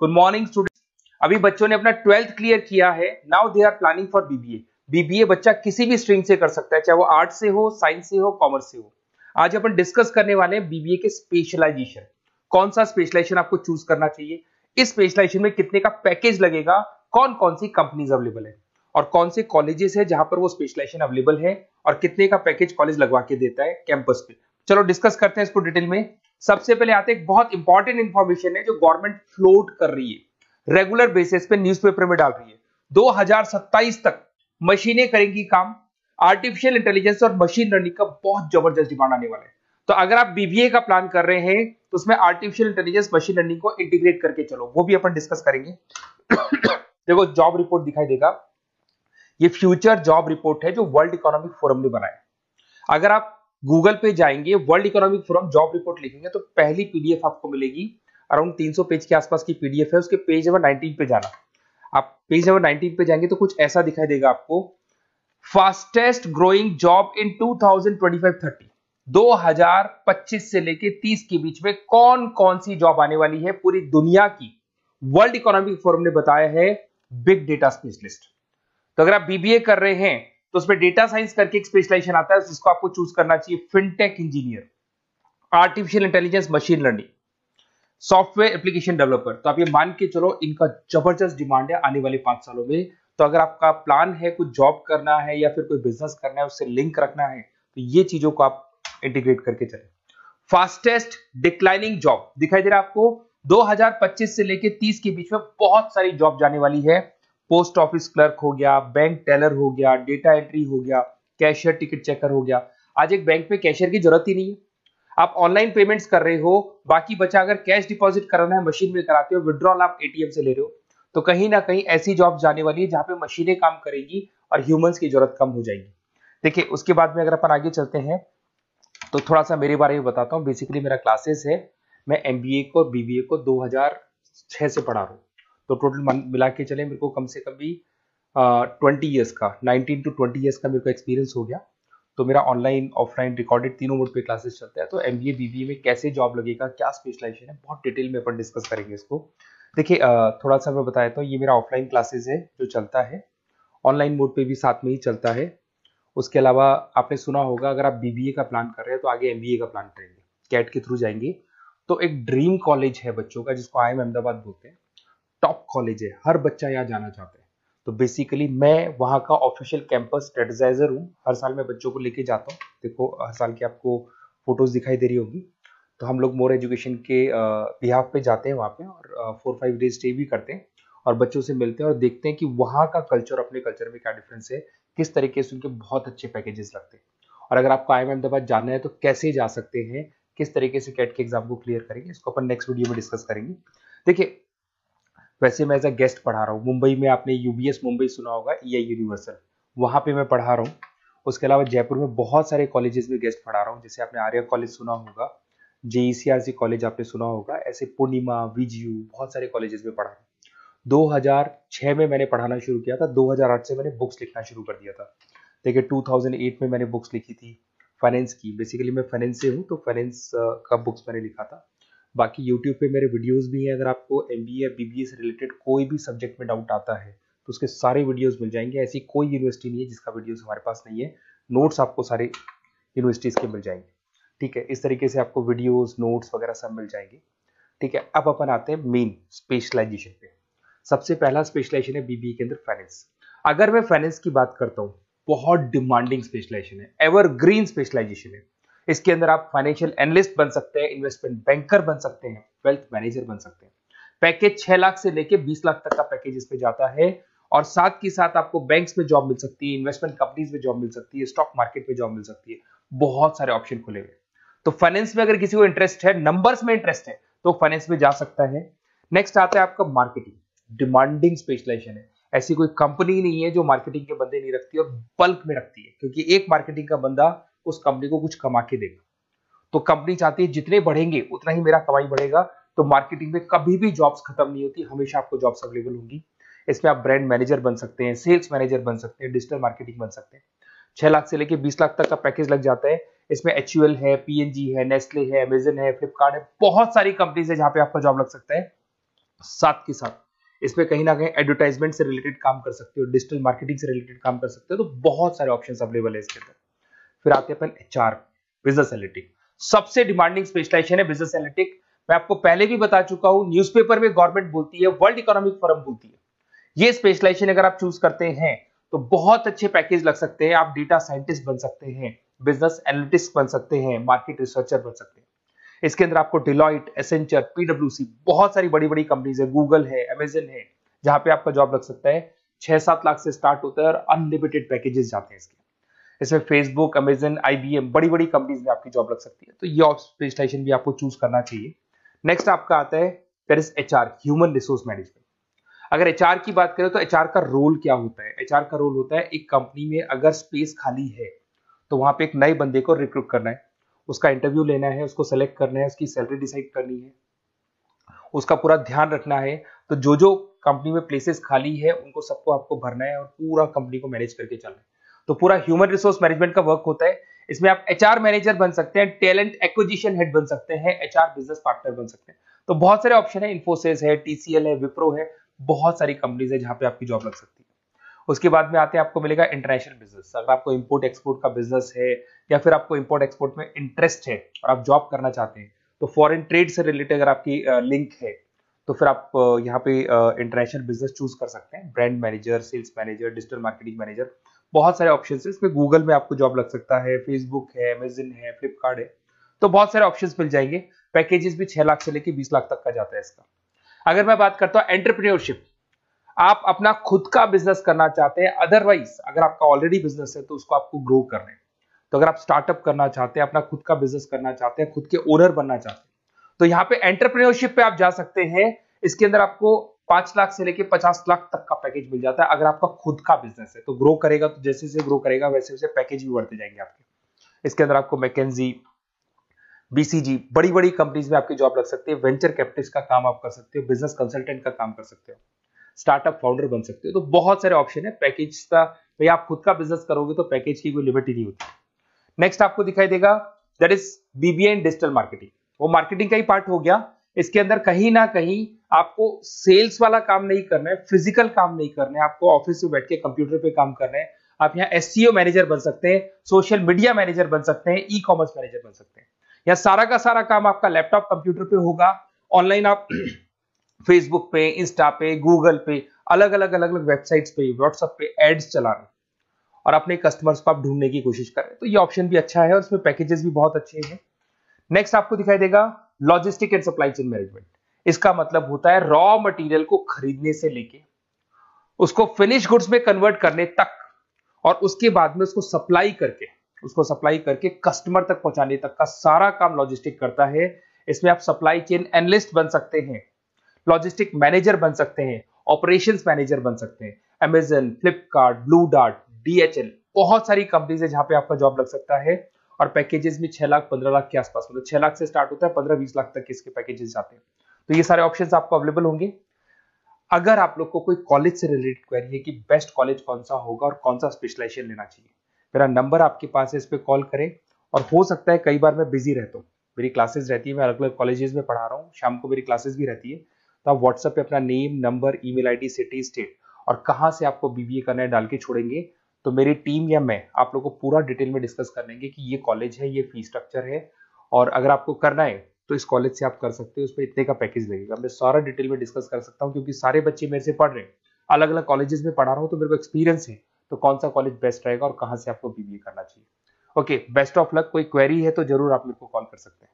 Good morning students. अभी बच्चों ने अपना 12th क्लियर किया है। Now they are planning for BBA. BBA बच्चा किसी भी स्ट्रीम से कर सकता है, चाहे वो आर्ट्स से हो, साइंस से हो, कॉमर्स से हो। आज अपन डिस्कस करने वाले हैं बीबीए के स्पेशलाइजेशन। कौन सा स्पेशलाइजेशन आपको चूज करना चाहिए, इस स्पेशलाइजेशन में कितने का पैकेज लगेगा, कौन कौन सी कंपनीज अवेलेबल है और कौन से कॉलेजेस है जहां पर वो स्पेशलाइजेशन अवेलेबल है और कितने का पैकेज कॉलेज लगवा के देता है कैंपस पे। चलो डिस्कस करते हैं इसको डिटेल में। सबसे पहले आते हैं, बहुत इंपॉर्टेंट इंफॉर्मेशन है जो गवर्नमेंट फ्लोट कर रही है, रेगुलर बेसिस पे न्यूज़पेपर में डाल रही है। 2027 तक मशीनें करेंगी काम। आर्टिफिशियल इंटेलिजेंस और मशीन लर्निंग का बहुत जबरदस्त डिमांड आने वाला है। तो अगर आप बीबीए का प्लान कर रहे हैं तो उसमें आर्टिफिशियल इंटेलिजेंस, मशीन लर्निंग को इंटीग्रेट करके चलो, वो भी अपन डिस्कस करेंगे। देखो जॉब रिपोर्ट दिखाई देगा, ये फ्यूचर जॉब रिपोर्ट है जो वर्ल्ड इकोनॉमिक फोरम ने बनाया। अगर आप गूगल पे जाएंगे, world economic forum job report लिखेंगे तो पहली पीडीएफ आपको मिलेगी। अराउंड 300 पेज के आसपास की पीडीएफ है। उसके पेज नंबर 19 पे जाना। आप पेज नंबर 19 पे जाएंगे तो कुछ ऐसा दिखाई देगा आपको, फास्टेस्ट ग्रोइंग जॉब इन 2025-30, 2025 से लेके 30 के बीच में कौन कौन सी जॉब आने वाली है पूरी दुनिया की। वर्ल्ड इकोनॉमिक फोरम ने बताया है बिग डेटा स्पेशलिस्ट। तो अगर आप बीबीए कर रहे हैं तो उसमें डेटा साइंस करके एक स्पेशलाइजेशन आता है, जिसको आपको चूज करना चाहिए। Fintech engineer, artificial intelligence, machine learning, software application developer. तो आप ये मान के चलो इनका जबरदस्त डिमांड है आने वाले 5 सालों में। तो अगर आपका प्लान है कुछ जॉब करना है या फिर कोई बिजनेस करना है, उससे लिंक रखना है, तो ये चीजों को आप इंटीग्रेट करके चले। फास्टेस्ट डिक्लाइनिंग जॉब दिखाई दे रहा है आपको, 2025 से लेके 30 के बीच में बहुत सारी जॉब जाने वाली है। पोस्ट ऑफिस क्लर्क हो गया, बैंक टेलर हो गया, डेटा एंट्री हो गया, कैशियर टिकट चेकर हो गया। आज एक बैंक में कैशियर की जरूरत ही नहीं है, आप ऑनलाइन पेमेंट्स कर रहे हो। बाकी बचा अगर कैश डिपॉजिट कराना है मशीन में कराते हो, विड्रॉल आप एटीएम से ले रहे हो। तो कहीं ना कहीं ऐसी जॉब जाने वाली है जहां पे मशीनें काम करेंगी और ह्यूमंस की जरूरत कम हो जाएगी। देखिए उसके बाद में अगर अपन आगे चलते हैं तो थोड़ा सा मेरे बारे में बताता हूँ। बेसिकली मेरा क्लासेस है, मैं एमबीए को और बीबीए को 2006 से पढ़ा रहा हूँ। तो टोटल मिला के चले मेरे को कम से कम भी 20 ईयर्स का, 19 to 20 ईयर्स का मेरे को एक्सपीरियंस हो गया। तो मेरा ऑनलाइन ऑफलाइन रिकॉर्डेड तीनों मोड पे क्लासेस चलते हैं। तो एमबीए बीबीए में कैसे जॉब लगेगा, क्या स्पेशलाइजेशन है, बहुत डिटेल में अपन डिस्कस करेंगे इसको। देखिए थोड़ा सा मैं बताया, तो ये मेरा ऑफलाइन क्लासेस है जो चलता है, ऑनलाइन मोड पे भी साथ में ही चलता है। उसके अलावा आपने सुना होगा, अगर आप बीबीए का प्लान कर रहे हैं तो आगे एमबीए का प्लान करेंगे, कैट के थ्रू जाएंगे। तो एक ड्रीम कॉलेज है बच्चों का जिसको IIM अहमदाबाद बोलते हैं, टॉप कॉलेज है, हर बच्चा यहाँ जाना चाहता है। तो बेसिकली मैं वहाँ का ऑफिशियल कैंपस स्ट्रेटेजाइजर हूँ। हर साल मैं बच्चों को लेके जाता हूँ। देखो हर साल की आपको फोटोज दिखाई दे रही होगी। तो हम लोग मोर एजुकेशन के बिहाफ पे जाते हैं वहाँ पे और 4-5 डेज स्टे भी करते हैं और बच्चों से मिलते हैं और देखते हैं कि वहाँ का कल्चर अपने कल्चर में क्या डिफरेंस है, किस तरीके से उनके बहुत अच्छे पैकेजेस लगते हैं। और अगर आपको IIM अहमदाबाद जाना है तो कैसे जा सकते हैं, किस तरीके से कैट के एग्जाम को क्लियर करेंगे, इसको अपन नेक्स्ट वीडियो में डिस्कस करेंगे। देखिए वैसे मैं एज अ गेस्ट पढ़ा रहा हूँ मुंबई में, आपने यूबीएस मुंबई सुना होगा, EI यूनिवर्सल, वहाँ पे मैं पढ़ा रहा हूँ। उसके अलावा जयपुर में बहुत सारे कॉलेजेस में गेस्ट पढ़ा रहा हूँ, जैसे आपने आर्या कॉलेज सुना होगा, JECRC कॉलेज आपने सुना होगा, ऐसे पूर्णिमा, VGU, बहुत सारे कॉलेजेस में पढ़ा रहा हूँ। 2006 में मैंने पढ़ाना शुरू किया था, 2008 से मैंने बुक्स लिखना शुरू कर दिया था। देखिए 2008 में मैंने बुक्स लिखी थी फाइनेंस की। बेसिकली मैं फाइनेंस से हूँ, तो फाइनेंस का बुक्स मैंने लिखा था। बाकी YouTube पे मेरे वीडियोस भी हैं। अगर आपको MBA या BBA से रिलेटेड कोई भी सब्जेक्ट में डाउट आता है तो उसके सारे वीडियोस मिल जाएंगे। ऐसी कोई यूनिवर्सिटी नहीं है जिसका वीडियोस हमारे पास नहीं है। नोट्स आपको सारे यूनिवर्सिटीज के मिल जाएंगे, ठीक है। इस तरीके से आपको वीडियोस, नोट्स वगैरह सब मिल जाएंगे, ठीक है। अब अपन आते हैं मेन स्पेशलाइजेशन पे। सबसे पहला स्पेशलाइजेशन है बीबीए के अंदर फाइनेंस। अगर मैं फाइनेंस की बात करता हूँ, बहुत डिमांडिंग स्पेशलाइजेशन है, एवरग्रीन स्पेशलाइजेशन है। इसके अंदर आप फाइनेंशियल एनालिस्ट बन सकते हैं, इन्वेस्टमेंट बैंकर बन सकते हैं, वेल्थ मैनेजर बन सकते हैं। पैकेज 6 लाख से लेके 20 लाख तक का पैकेज इस पे जाता है। और साथ के साथ आपको बैंक्स में जॉब मिल सकती है, इन्वेस्टमेंट कंपनीज में जॉब मिल सकती है, स्टॉक मार्केट में जॉब मिल सकती है, बहुत सारे ऑप्शन खुले हुए। तो फाइनेंस में अगर किसी को इंटरेस्ट है, नंबर्स में इंटरेस्ट है, तो फाइनेंस में जा सकता है। नेक्स्ट आता है आपका मार्केटिंग, डिमांडिंग स्पेशलाइजेशन है। ऐसी कोई कंपनी नहीं है जो मार्केटिंग के बंदे नहीं रखती और बल्क में रखती है, क्योंकि एक मार्केटिंग का बंदा उस कंपनी को कुछ कमा के देगा। तो कंपनी चाहती है जितने बढ़ेंगे उतना ही मेरा कमाई बढ़ेगा। तो मार्केटिंग में कभी भी जॉब्स खत्म नहीं होती, हमेशा आपको जॉब्स अवेलेबल होंगी। इसमें आप ब्रांड मैनेजर बन सकते हैं, सेल्स मैनेजर बन सकते हैं, डिजिटल मार्केटिंग बन सकते हैं। 6 लाख से लेके 20 लाख तक का पैकेज लग जाता है। इसमें HUL है, PNG है, नेस्ले है, अमेजन है, फ्लिपकार्ट है, बहुत सारी कंपनीज है जहां पे आपका जॉब लग सकता है। साथ के साथ इसमें कहीं ना कहीं एडवर्टाइजमेंट से रिलेटेड काम कर सकते हो, डिजिटल मार्केटिंग से रिलेटेड काम कर सकते हो, तो बहुत सारे ऑप्शंस अवेलेबल है इसके अंदर। फिर आते हैं अपन एचआर, बिजनेस एनालिटिक। सबसे डिमांडिंग स्पेशलाइजेशन है बिजनेस एनालिटिक। मैं आपको पहले भी बता चुका हूं, न्यूज़पेपर में गवर्नमेंट बोलती है, वर्ल्ड इकोनॉमिक फोरम बोलती है। ये स्पेशलाइजेशन अगर आप चूज करते हैं तो बहुत अच्छे पैकेज लग सकते हैं। आप डेटा साइंटिस्ट बन सकते हैं, बिजनेस एनालिटिस्ट बन सकते हैं, मार्केट रिसर्चर बन सकते हैं। इसके अंदर आपको डिलॉइट, एसेंचर, पीडब्ल्यूसी, बहुत सारी बड़ी बड़ी कंपनीज है, गूगल है, अमेजन है, जहां पे आपका जॉब लग सकता है। 6-7 लाख से स्टार्ट होता है और अनलिमिटेड पैकेजेस जाते हैं इसके। इसमें फेसबुक, अमेजन, आईबीएम, बड़ी बड़ी कंपनीज में आपकी जॉब लग सकती है, तो ये स्पेशलाइजेशन भी आपको चूज करना चाहिए। नेक्स्ट आपका आता है there is HR, human resource management. अगर एचआर की बात करें तो एचआर का रोल क्या होता है? एचआर का रोल होता है एक कंपनी में अगर स्पेस खाली है तो वहां पे एक नए बंदे को रिक्रूट करना है, उसका इंटरव्यू लेना है, उसको सेलेक्ट करना है, उसकी सैलरी डिसाइड करनी है, उसका पूरा ध्यान रखना है। तो जो जो कंपनी में प्लेसेस खाली है उनको सबको आपको भरना है और पूरा कंपनी को मैनेज करके चलना है। तो पूरा ह्यूमन रिसोर्स मैनेजमेंट का वर्क होता है। इसमें आप एचआर मैनेजर बन सकते हैं, टैलेंट एक्विजिशन हेड बन सकते हैं, एचआर बिजनेस पार्टनर बन सकते हैं। तो बहुत सारे ऑप्शन है, इन्फोसिस है, टीसीएल है, विप्रो है, बहुत सारी कंपनीज है जहां पे आपकी जॉब लग सकती है। उसके बाद में आते हैं, आपको मिलेगा इंटरनेशनल बिजनेस। अगर आपको इंपोर्ट एक्सपोर्ट का बिजनेस है या फिर आपको इंपोर्ट एक्सपोर्ट में इंटरेस्ट है और आप जॉब करना चाहते हैं, तो फॉरेन ट्रेड से रिलेटेड अगर आपकी लिंक है तो फिर आप यहाँ पे इंटरनेशनल बिजनेस चूज कर सकते हैं। Brand manager, sales manager, digital marketing manager, बहुत सारे ऑप्शन है इसमें। गूगल में आपको जॉब लग सकता है, फेसबुक है, अमेजन है, फ्लिपकार्ट है, तो बहुत सारे ऑप्शन मिल जाएंगे। पैकेजेस भी 6 लाख से लेकर 20 लाख तक का जाता है इसका। अगर मैं बात करता हूँ एंटरप्रेन्योरशिप, आप अपना खुद का बिजनेस करना चाहते हैं, अदरवाइज अगर आपका ऑलरेडी बिजनेस है तो उसको आपको ग्रो करना है। तो अगर आप स्टार्टअप करना चाहते हैं, अपना खुद का बिजनेस करना चाहते हैं, खुद के ओनर बनना चाहते हैं, तो यहाँ पे एंटरप्रेन्योरशिप पे आप जा सकते हैं। इसके अंदर आपको 5 लाख से लेके 50 लाख तक का पैकेज मिल जाता है। अगर आपका खुद का बिजनेस है तो ग्रो करेगा, तो जैसे जैसे ग्रो करेगा वैसे वैसे पैकेज भी बढ़ते जाएंगे आपके। इसके अंदर आपको मैकेंजी, बीसीजी, बड़ी बड़ी कंपनीज में आपकी जॉब लग सकती है। वेंचर कैपिटलिस्ट का काम आप कर सकते हो, बिजनेस कंसल्टेंट का काम कर सकते हो, स्टार्टअप फाउंडर बन सकते हो। तो बहुत सारे ऑप्शन है पैकेज का। भाई आप खुद का बिजनेस करोगे तो पैकेज की कोई लिमिट ही नहीं होती। नेक्स्ट आपको दिखाई देगा that is BBA in digital marketing. वो मार्केटिंग का ही पार्ट हो गया। इसके अंदर कहीं ना कहीं आपको सेल्स वाला काम नहीं करना है, फिजिकल काम नहीं करना है, आपको ऑफिस में बैठ के कंप्यूटर पे काम करना है। आप यहाँ एसईओ मैनेजर बन सकते हैं, सोशल मीडिया मैनेजर बन सकते हैं, ई कॉमर्स मैनेजर बन सकते हैं। यह सारा का सारा काम आपका लैपटॉप कंप्यूटर पे होगा। ऑनलाइन आप फेसबुक पे, इंस्टा पे, गूगल पे, अलग अलग अलग अलग वेबसाइट्स पे, व्हाट्सएप पे एड्स चला रहे हैं और अपने कस्टमर्स को आप ढूंढने की कोशिश कर रहे हैं। तो ये ऑप्शन भी अच्छा है और इसमें पैकेजेस भी बहुत अच्छे हैं। नेक्स्ट आपको दिखाई देगा logistic and supply chain management. इसका मतलब होता है रॉ मटेरियल को खरीदने से लेके उसको फिनिश गुड्स में कन्वर्ट करने तक और उसके बाद में उसको सप्लाई करके कस्टमर तक पहुंचाने तक का सारा काम लॉजिस्टिक करता है। इसमें आप सप्लाई चेन एनालिस्ट बन सकते हैं, लॉजिस्टिक मैनेजर बन सकते हैं, ऑपरेशंस मैनेजर बन सकते हैं। Amazon, Flipkart, blue dart, DHL, बहुत सारी कंपनीज है जहां पे आपका जॉब लग सकता है। और पैकेजेस भी 6 लाख 15 लाख के आसपास, मतलब 6 लाख से स्टार्ट होता है, 15-20 लाख तक इसके पैकेजेस जाते हैं। तो ये सारे ऑप्शंस आपको अवेलेबल होंगे। अगर आप लोग को कोई कॉलेज से रिलेटेड क्वेरी है कि बेस्ट कॉलेज कौन सा होगा और कौन सा स्पेशलाइजेशन लेना चाहिए, मेरा नंबर आपके पास है, इस पे कॉल करें। और हो सकता है कई बार मैं बिजी रहता हूँ, मेरी क्लासेस रहती है, मैं अलग अलग कॉलेजेस में पढ़ा रहा हूँ, शाम को मेरी क्लासेस भी रहती है। तो आप व्हाट्सएप पे अपना name, number, email ID, city, state और कहाँ से आपको बीबीए करना है डाल के छोड़ेंगे, तो मेरी टीम या मैं आप लोग को पूरा डिटेल में डिस्कस कर लेंगे कि ये कॉलेज है, ये फीस स्ट्रक्चर है, और अगर आपको करना है तो इस कॉलेज से आप कर सकते हो, उस पर इतने का पैकेज लगेगा। मैं सारा डिटेल में डिस्कस कर सकता हूँ क्योंकि सारे बच्चे मेरे से पढ़ रहे हैं, अलग अलग कॉलेजेस में पढ़ा रहा हूँ, तो मेरे को एक्सपीरियंस है तो कौन सा कॉलेज बेस्ट रहेगा और कहाँ से आपको बीबीए करना चाहिए। Okay, best of luck. कोई क्वेरी है तो जरूर आप मेरे को कॉल कर सकते हैं।